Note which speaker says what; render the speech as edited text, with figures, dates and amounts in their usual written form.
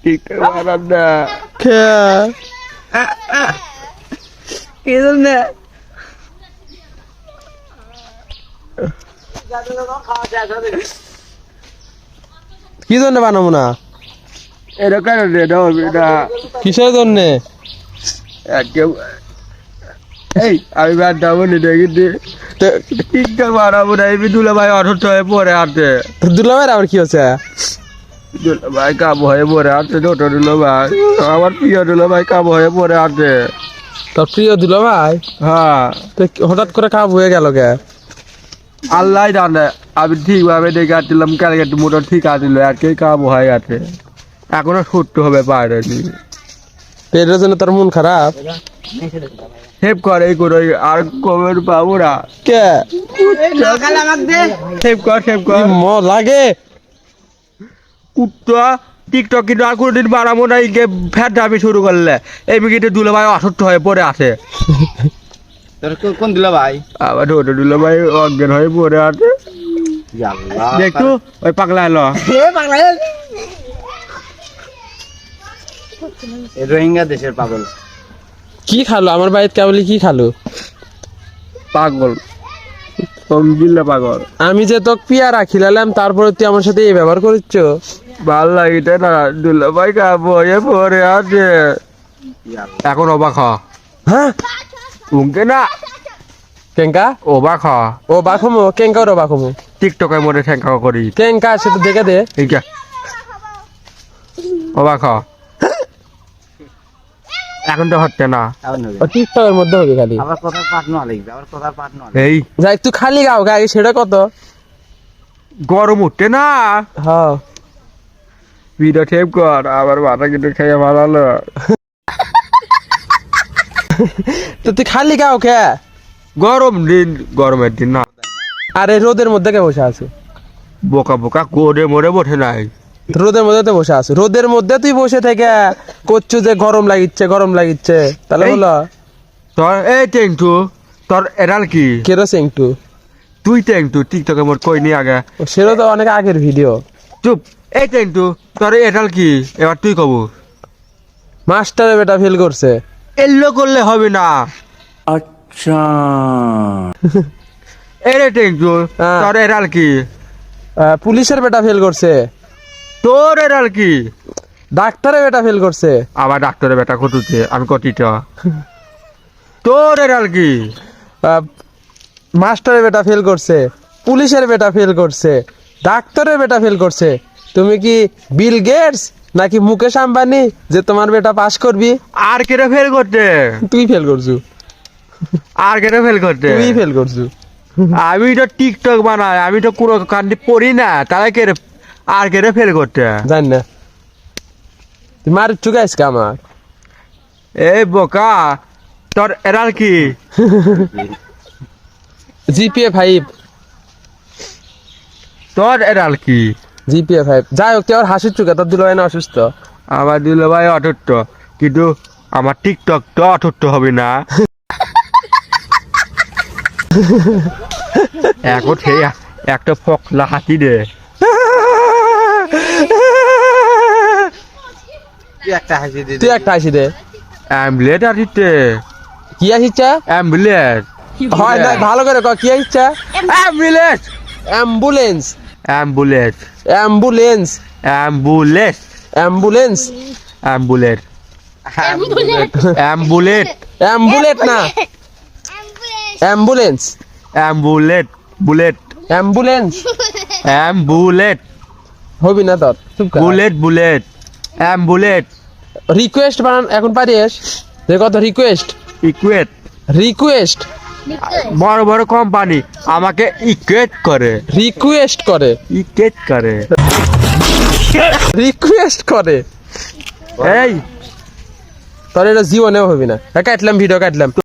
Speaker 1: TikTok বানান না
Speaker 2: কে কি জন্য কি জন্য বানাবো না
Speaker 1: এটা কেন রে না
Speaker 2: কিসের জন্য
Speaker 1: এই আমি বানাবো নি দেখি টিকটক বানাবো না এই দুলা ভাই অসুস্থ হয়ে পড়ে আছে
Speaker 2: দুলাভাইয়ের আবার কি হচ্ছে
Speaker 1: দুলা ভাই কাবু হয়ে পড়ে আছে ছোট দুলা ভাই আমার প্রিয় দুলা ভাই কাবু হয়ে পড়ে আছে
Speaker 2: তোর প্রিয় দুলাভাই
Speaker 1: হ্যাঁ
Speaker 2: তো হঠাৎ করে কাবু হয়ে গেল কে
Speaker 1: আল্লাহ জানে আমি ঠিকভাবে দেখে আসছিলাম ক্যালকাটা মোটর ঠিক আসছিল আর কে কাবু হয়ে গেছে এখনো ছুটতে হবে পারেনি
Speaker 2: এর জন্য তোর মন খারাপ
Speaker 1: সেভ করে এই করে আর কমেন্ট পাবো না
Speaker 2: কে
Speaker 1: সেভ কর
Speaker 2: লাগে
Speaker 1: কুত্তা টিকটক কিন্তু আর কোনোদিন বাড়াবো না ইকে ফ্যাট দাবি শুরু করলে এই মিনিটে দুলা ভাই অসুস্থ হয়ে পড়ে আছে
Speaker 3: কোন দিল ভাই
Speaker 1: আবার ছোট দুলা ভাই অজ্ঞান হয়ে পড়ে আছে দেখতো ওই পাগলা এলো
Speaker 3: রোহিঙ্গা দেশের পাগল
Speaker 2: কি খালো আমার বাড়িতে কেবলি কি খালো
Speaker 1: পাগল সঙ্গিল্লা পাগল
Speaker 2: আমি যে তোকে পিয়ারা খিলালাম তারপরে তুই আমার সাথে এই ব্যবহার করিচ্ছ
Speaker 1: ভাল লাগিতে না দুলা ভাই কাবু হয়ে পড়ে আছে এখন অবাক হ
Speaker 2: হ্যাঁ
Speaker 1: উনকে না
Speaker 2: কেঙ্কা
Speaker 1: অবাক হ
Speaker 2: ও বাখমো কেঙ্কা ওর বাখমো
Speaker 1: টিকটকে মনে ঠেঙ্কা করি
Speaker 2: কেঙ্কা সে তো দেখে দে
Speaker 1: এইটা অবাক হ এখন তো হচ্ছে না
Speaker 2: ও টিকটকের মধ্যে হবে খালি
Speaker 3: আবার কথার পাঠ নেওয়া লাগবে আবার কথার পাঠ নেওয়া
Speaker 1: এই
Speaker 2: যাই তুই খালি গাও গাই সেটা কত
Speaker 1: গরম উঠছে না
Speaker 2: হ্যাঁ
Speaker 1: ভিডিও টেপ কর আবার মাথা কিন্তু খেয়ে ভালো
Speaker 2: তো তুই খালি গাও কে
Speaker 1: গরম দিন গরমের দিন না
Speaker 2: আরে রোদের মধ্যে কে বসে আছে
Speaker 1: বোকা বোকা করে মরে বসে নাই
Speaker 2: রোদের মধ্যে তো বসে আছে রোদের মধ্যে তুই বসে থেকে করছো যে গরম লাগিচ্ছে তাহলে
Speaker 1: এই।
Speaker 2: বলো
Speaker 1: তোর এই টেংটু তোর এরাল কি
Speaker 2: কেরোসিন টু
Speaker 1: তুই টেংটু টিকটকে মোর কই নি আগে
Speaker 2: সেটা তো অনেক আগের ভিডিও
Speaker 1: চুপ এই টেংটু তোর এরাল কি এবার তুই কব
Speaker 2: মাস্টারে বেটা ফেল করছে
Speaker 1: এল্লো করলে হবে না
Speaker 3: আচ্ছা
Speaker 1: এরে টেংটু
Speaker 2: হ্যাঁ।
Speaker 1: তোর এরাল কি
Speaker 2: পুলিশের বেটা ফেল করছে
Speaker 1: তোর এরাল কি
Speaker 2: ডাক্তারের বেটা ফেল করছে
Speaker 1: আবার ডাক্তারের বেটা কটুছে আমি কটিটা তোর এরাল কি
Speaker 2: মাস্টারের বেটা ফেল করছে পুলিশের বেটা ফেল করছে ডাক্তারের বেটা ফেল করছে তুমি কি বিল গেটস নাকি মুকেশ আম্বানি যে তোমার বেটা পাস করবি
Speaker 1: আর কেটে ফেল করতে
Speaker 2: তুই ফেল করছু
Speaker 1: আর কেটে ফেল করতে
Speaker 2: তুই ফেল করছু
Speaker 1: আমি তো টিকটক বানাই আমি তো কোনো কান্দি পড়ি না তারা কেটে আর কেটে ফেল করতে
Speaker 2: জানি না তুই মার চুকাইস কে আমার
Speaker 1: এই বোকা তোর এরাল কি
Speaker 2: জিপিএ 5
Speaker 1: তোর এরাল কি
Speaker 2: জিপিএ 5 যাই হোক তুই আর হাসির চুকা তোর দুলো না অসুস্থ
Speaker 1: আমার দিল ভাই অটুট্ট কিন্তু আমার টিকটক তো অটুট্ট হবে না এখন সেই একটা ফকলা হাতি দে
Speaker 3: তুই একটা হাসি দে
Speaker 2: তুই একটা হাসি দে
Speaker 1: অ্যাম্বুলেট আসিতে
Speaker 2: কি আসিচ্ছা
Speaker 1: অ্যাম্বুলেট
Speaker 2: হয় না ভালো করে ক কি আসিচ্ছা
Speaker 1: অ্যাম্বুলেট
Speaker 2: অ্যাম্বুলেন্স
Speaker 1: অ্যাম্বুলেট
Speaker 2: অ্যাম্বুলেন্স
Speaker 1: অ্যাম্বুলেট
Speaker 2: অ্যাম্বুলেন্স
Speaker 1: অ্যাম্বুলেট অ্যাম্বুলেট
Speaker 2: অ্যাম্বুলেট না অ্যাম্বুলেন্স
Speaker 1: অ্যাম্বুলেট বুলেট
Speaker 2: অ্যাম্বুলেন্স
Speaker 1: অ্যাম্বুলেট
Speaker 2: হবি না তোর চুপ কর
Speaker 1: বুলেট বুলেট অ্যাম্বুলেট
Speaker 2: রিকোয়েস্ট বানান এখন পারিস যে কত রিকোয়েস্ট
Speaker 1: ইকুয়েট
Speaker 2: রিকোয়েস্ট
Speaker 1: বড় বড় কোম্পানি আমাকে ইকুয়েট করে
Speaker 2: রিকোয়েস্ট করে
Speaker 1: ইকুয়েট করে
Speaker 2: রিকোয়েস্ট করে
Speaker 1: এই
Speaker 2: তোর এটা জীবনেও হবি না কাটলাম ভিডিও কাটলাম